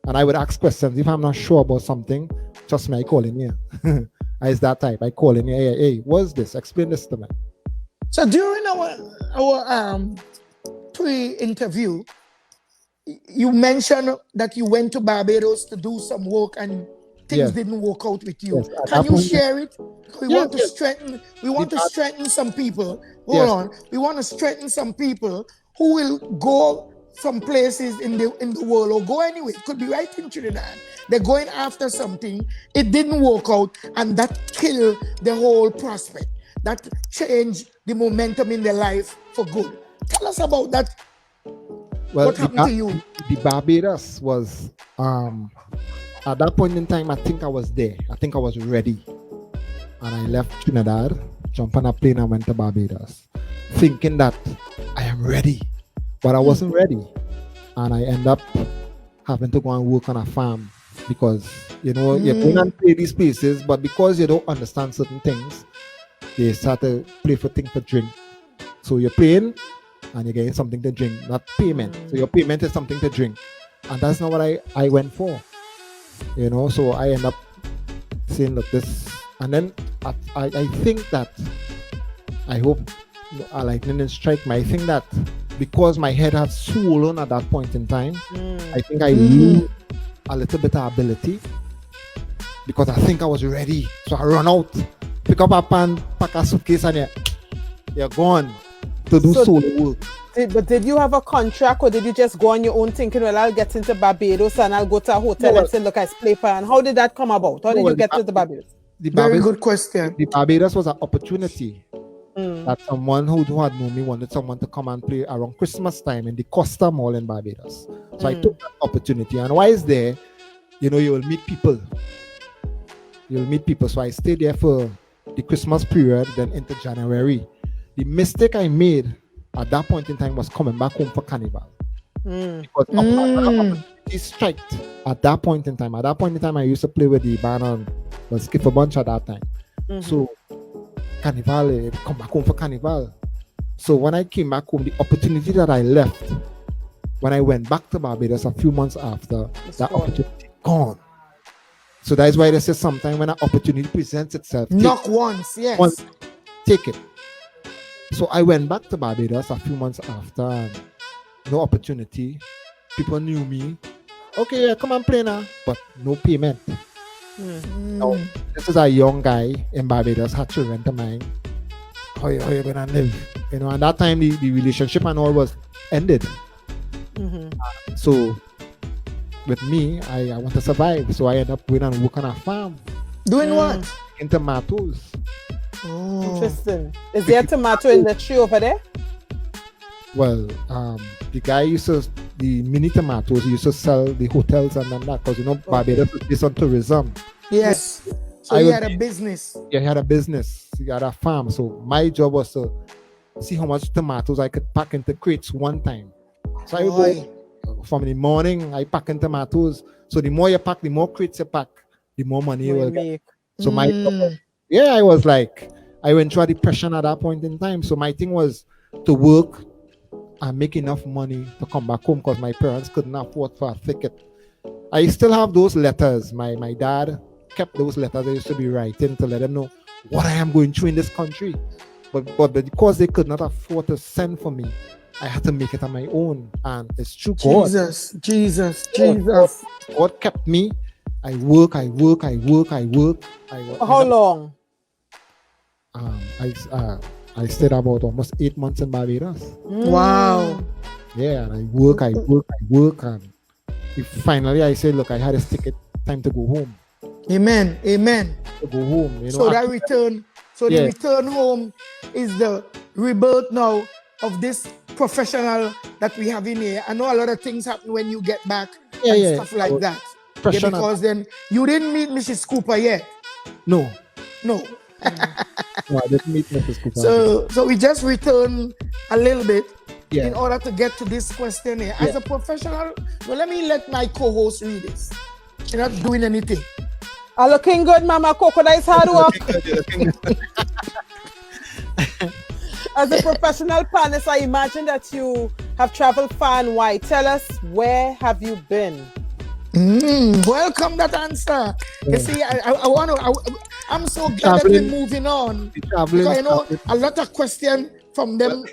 And I would ask questions. If I'm not sure about something, trust me, I call in here. It's that type. I call in here, hey, what's this? Explain this to me. So during our pre-interview, you mentioned that you went to Barbados to do some work and things Yes, didn't work out with you. yes. At Can that you point, share it? We yes, want to yes. strengthen. We The want to Bar- strengthen some people. Hold yes, on. We want to strengthen some people who will go some places in the world or go anywhere. It could be right in Trinidad. They're going after something. It didn't work out, and that killed the whole prospect. That changed the momentum in their life for good. Tell us about that. well, What happened to you? the Barbados was at that point in time. I think I was there. I think I was ready, and I left Trinidad, jumped on a plane, and went to Barbados, thinking that I am ready, but I wasn't ready, and I end up having to go and work on a farm because you're going and play these places, but because you don't understand certain things, they start to play for things for drink. So you're playing and you're getting something to drink, not payment. So your payment is something to drink, and that's not what I went for. So I end up saying, look, this, and then I think that I hope a lightning didn't strike me. I think that because my head had swollen at that point in time, I think I lose a little bit of ability because I think I was ready. So I run out, pick up a pan, pack a suitcase, and you're gone to do solo work. But did you have a contract, or did you just go on your own thinking, well, I'll get into Barbados and I'll go to a hotel and say, look, I play for? And how did that come about? How did you get to the Barbados? Very good question. The Barbados was an opportunity that someone who had known me wanted someone to come and play around Christmas time in the Costa Mall in Barbados. So I took that opportunity. And while it's there, you will meet people. You'll meet people. So I stayed there for the Christmas period, then into January. The mistake I made at that point in time was coming back home for Carnival. Because opportunity striked at that point in time. At that point in time, I used to play with the band on Skip a Bunch at that time. So Carnival, come back home for Carnival. So when I came back home, the opportunity that I left, when I went back to Barbados a few months after, opportunity gone. So that's why they say sometimes when an opportunity presents itself, knock once, yes. Once, take it. So I went back to Barbados a few months after, and no opportunity. People knew me. Okay, yeah, come and play now, but no payment. Now, this is a young guy in Barbados, had children to mine. How you gonna live? And that time the relationship and all was ended. So with me, I want to survive. So I end up going and work on a farm. Doing what? In tomatoes. Oh. Interesting. Is there a tomato in the tree over there? Well, the guy the mini tomatoes, he used to sell the hotels and that, because Barbados is based on tourism. Yes. So he had a business. Yeah, he had a business. He had a farm. So my job was to see how much tomatoes I could pack into crates one time. So I would go from the morning, I pack in tomatoes. So the more you pack, the more crates you pack, the more money you will get. So my job, I was like, I went through a depression at that point in time. So my thing was to work and make enough money to come back home, because my parents couldn't afford for a ticket. I still have those letters. My dad kept those letters I used to be writing to let them know what I am going through in this country. But because they could not afford to send for me, I had to make it on my own. And it's true. Jesus. God kept me. I work. How long? I stayed about almost 8 months in Barbados. Wow. Yeah, and I work, and finally I said, look, I had a ticket, time to go home. Amen. To go home. So that return, the return home is the rebirth now of this professional that we have in here. I know a lot of things happen when you get back and stuff like that. Yeah, because then you didn't meet Mrs. Cooper yet. No. No, I didn't meet Mrs. Cooper. So we just return a little bit in order to get to this question here. As a professional, let me let my co-host read this. She's not doing anything. I'm looking good, Mama Coco. That's hard work. As a professional panelist, I imagine that you have traveled far and wide. Tell us, where have you been? Welcome that answer. You see, I'm so glad that we're moving on. Because a lot of questions from them,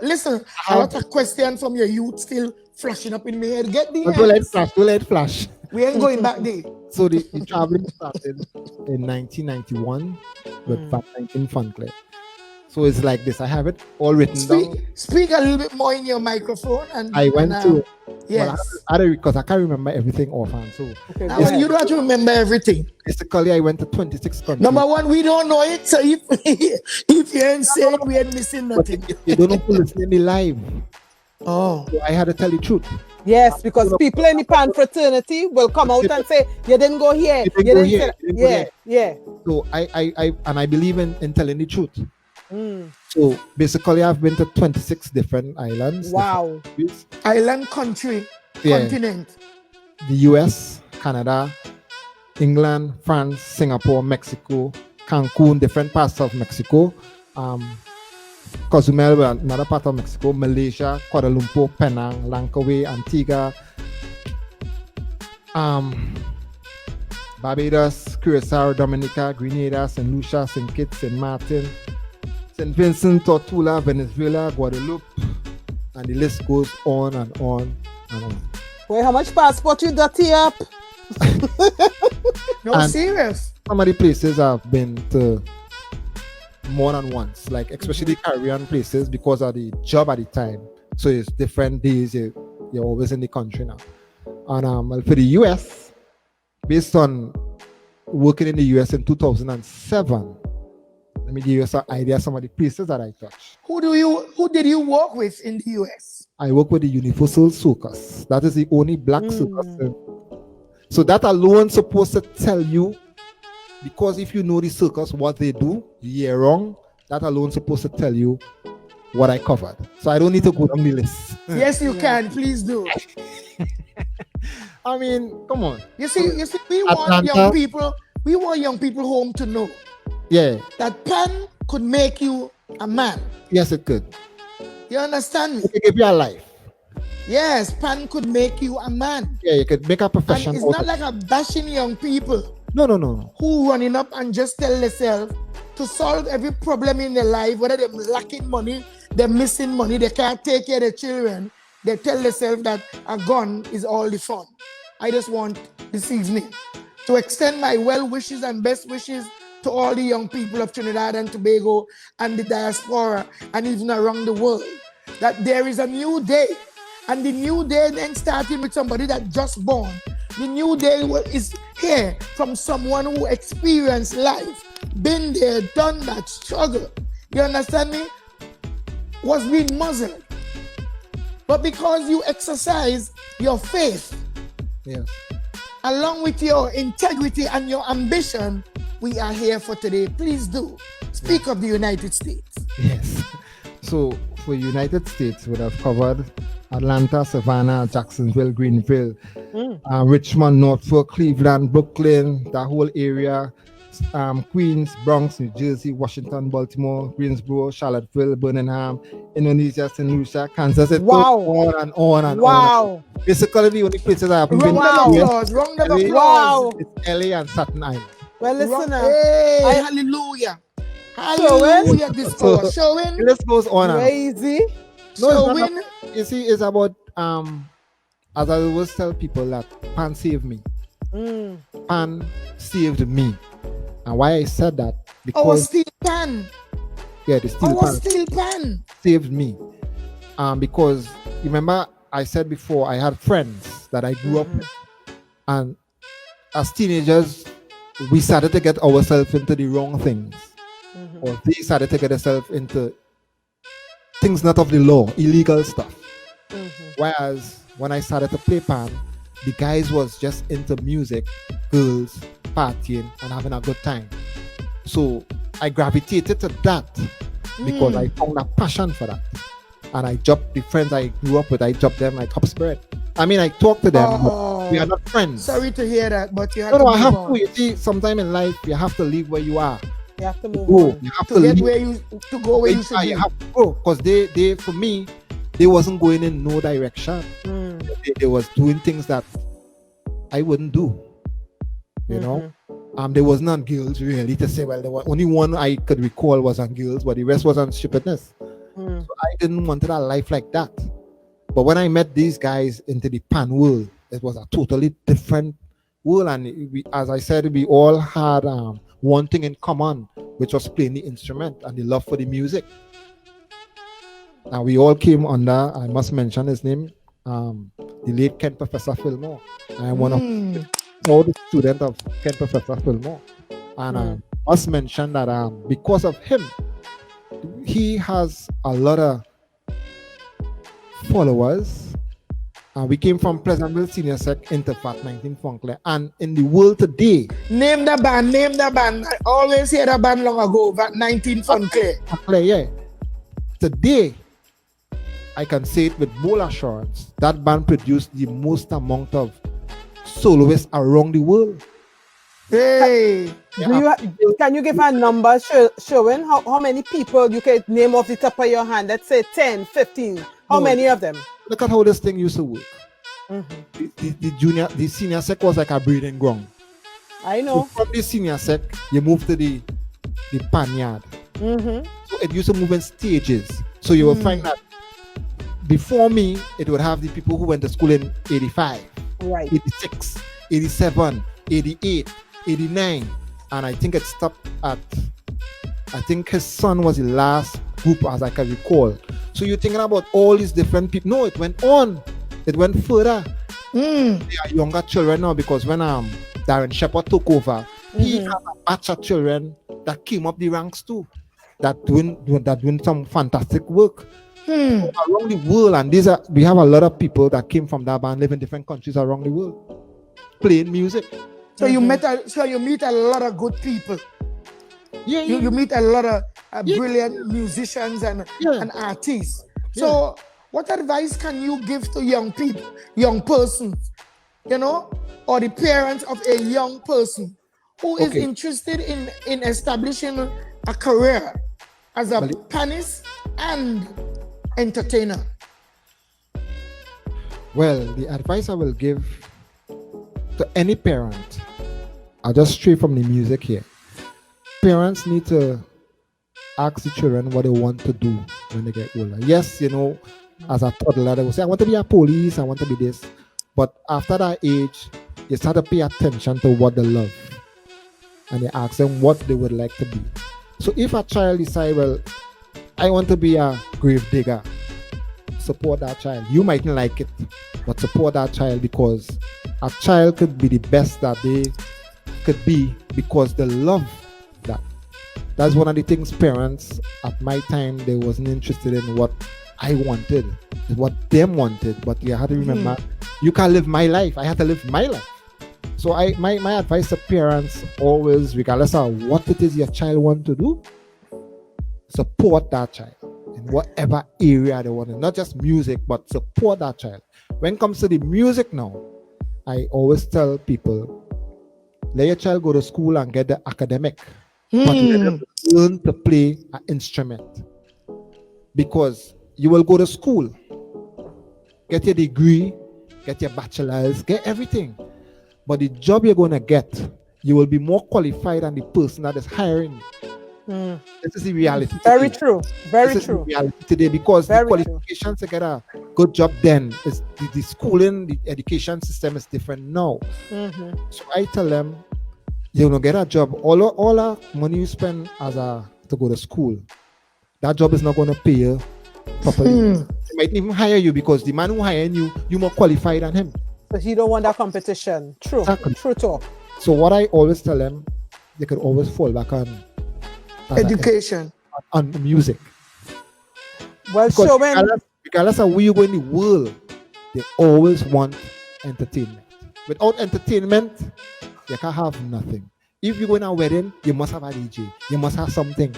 listen, a lot of questions from your youth still flashing up in my head. Get the Don't let it answer. flash. Don't let it flash. We ain't going back there. So the traveling started in 1991 with Fat 19 Fun Club. So it's like this. I have it all written down. Speak a little bit more in your microphone. And I went to. yes. Well, because I can't remember everything offhand. So Okay, Now, go ahead. you don't have to remember everything. basically, I went to 26 countries. Number one, we don't know it. So if you ain't saying, we ain't missing But nothing. you don't know who listening to me live. Oh. So I had to tell the truth. Yes, because people in the pan fraternity will come out and say, you didn't go here. You didn't go here, you didn't go Yeah, there. yeah. So I believe in telling the truth. Mm. So basically, I've been to 26 different islands. Wow. different countries. Island country, Yeah. continent. The US, Canada, England, France, Singapore, Mexico, Cancun, different parts of Mexico. Cozumel, another part of Mexico, Malaysia, Kuala Lumpur, Penang, Langkawi, Antigua, Barbados, Curacao, Dominica, Grenada, St. Lucia, St. Kitts, St. Martin, St. Vincent, Tortuga, Venezuela, Guadeloupe, and the list goes on and on and on. Boy, how much passport you dirty up? No, And- serious. Some of the places I've been to more than once, like especially Caribbean places because of the job at the time. So it's different days. You're always in the country now. And well, for the US, based on working in the US in 2007, let me give you some idea of some of the places that I touched. Who did you work with in the US? I work with the Universal Circus. That is the only black circus. So that alone supposed to tell you, because if you know the circus, what they do year round, that alone supposed to tell you what I covered. So I don't need to go down the list. Yes, you can. Please do. I mean, come on. You see, we want Atlanta. young people. We want young people home to know Yeah. that pan could make you a man. Yes, it could. You understand me? It could give you a life. Yes, pan could make you a man. Yeah, you could make a And profession. it's out not of like a bashing young people No. who running up and just tell themselves to solve every problem in their life, whether they're lacking money, they're missing money, they can't take care of their children. They tell themselves that a gun is all the fun. I just want this evening to extend my well wishes and best wishes to all the young people of Trinidad and Tobago and the diaspora and even around the world, that there is a new day. And the new day then starting with somebody that just born. The new day is here from someone who experienced life, been there, done that, struggle. You understand me? Was being muzzled. But because you exercise your faith, Yes. along with your integrity and your ambition, we are here for today. Please do speak of the United States. Yes. So for United States, we have covered Atlanta, Savannah, Jacksonville, Greenville, Richmond, Norfolk, Cleveland, Brooklyn, that whole area, Queens, Bronx, New Jersey, Washington, Baltimore, Greensboro, Charlottesville, Birmingham, Indonesia, St. Lucia, Kansas. It Wow. goes on and on and on. Wow. Basically, the only places I haven't been Round to of applause, round of LA, applause. Wow. it's LA and Staten Island. Well, listen, Hey, I- hallelujah. Sherwin? Hallelujah, this hour. Showing, The list goes on and on. crazy. No, it's not showing. You see, it's about as I always tell people that Pan saved me. Pan saved me. And why I said that, Our because steel pan. the steel Our pan steel pan. saved me. Because remember I said before, I had friends that I grew up with, and as teenagers we started to get ourselves into the wrong things, or they started to get themselves into things not of the law, illegal stuff. Whereas when I started to play pan, the guys was just into music, girls, partying, and having a good time. So I gravitated to that because I found a passion for that. And I dropped the friends I grew up with, I dropped them like top spirit. I mean, I talk to them, but we are not friends. Sorry to hear that, but you have No, to I move have on. to. You see, sometime in life, you have to leave where you are. You have to move Go. on. You have to to get leave where you to go where you should are. be. You have to go. Because they, for me, they wasn't going in no direction. They was doing things that I wouldn't do. You know? There was none girls really to say, well, there was only one I could recall was on girls, but the rest was on stupidness. Mm. So I didn't want a life like that. But when I met these guys into the pan world, it was a totally different world. And we, as I said, we all had one thing in common, which was playing the instrument and the love for the music. And we all came under, I must mention his name, the late Ken Professor Fillmore. I am one of all the students of Ken Professor Fillmore. And I must mention that because of him, he has a lot of followers. And we came from Pleasantville Senior Sec into Fat 19 Funkler. And in the world today, Name the band. I always hear the band long ago, Fat 19 Funkler. Funkler, yeah. Today, I can say it with full assurance, that band produced the most amount of soloists around the world. Hey. Can you give a number, Sherwin? How many people you can name off the top of your hand? Let's say 10, 15. How many of them? Look at how this thing used to work. The senior sec was like a breeding ground. I know. So from the senior sec, you move to the panyard. So it used to move in stages. So you will find that before me, it would have the people who went to school in 85, right, 86, 87, 88, 89. And I think it stopped at, I think his son was the last group as I can recall. So you're thinking about all these different people. No, it went on. It went further. They are younger children now because when Darren Shepherd took over, he had a batch of children that came up the ranks too, that doing some fantastic work. So around the world, and we have a lot of people that came from that band, live in different countries around the world, playing music. So you meet a lot of good people. Yeah, You meet a lot of brilliant musicians and artists. So what advice can you give to young people, young persons, or the parents of a young person who is interested in establishing a career as a pianist and entertainer? Well, the advice I will give to any parent, I'll just stray from the music here. Parents need to ask the children what they want to do when they get older. Yes, as a toddler, they will say, I want to be a police, I want to be this. But after that age, you start to pay attention to what they love. And you ask them what they would like to be. So if a child decides, well, I want to be a grave digger, support that child. You mightn't like it, but support that child, because a child could be the best that they could be because they love that. That's one of the things parents at my time, they wasn't interested in what I wanted, what them wanted. But you had to remember, you can't live my life. I had to live my life. So my advice to parents always, regardless of what it is your child want to do, support that child in whatever area they want to, not just music, but support that child. When it comes to the music now, I always tell people, let your child go to school and get the academic, but let them learn to play an instrument. Because you will go to school, get your degree, get your bachelor's, get everything. But the job you're going to get, you will be more qualified than the person that is hiring you. This is the reality. Very today. true. Very this true. Is the reality today, because Very the qualifications to get a good job then is the schooling, the education system is different now. So I tell them, get a job. All the money you spend to go to school, that job is not going to pay you properly. They might even hire you because the man who hiring you, you're more qualified than him. So he don't want that competition. True. Exactly. True talk. So what I always tell them, they could always fall back on Education. on music. Well, Because Sherwin, regardless of where you go in the world, they always want entertainment. Without entertainment, you can't have nothing. If you go in a wedding, you must have a DJ. You must have something.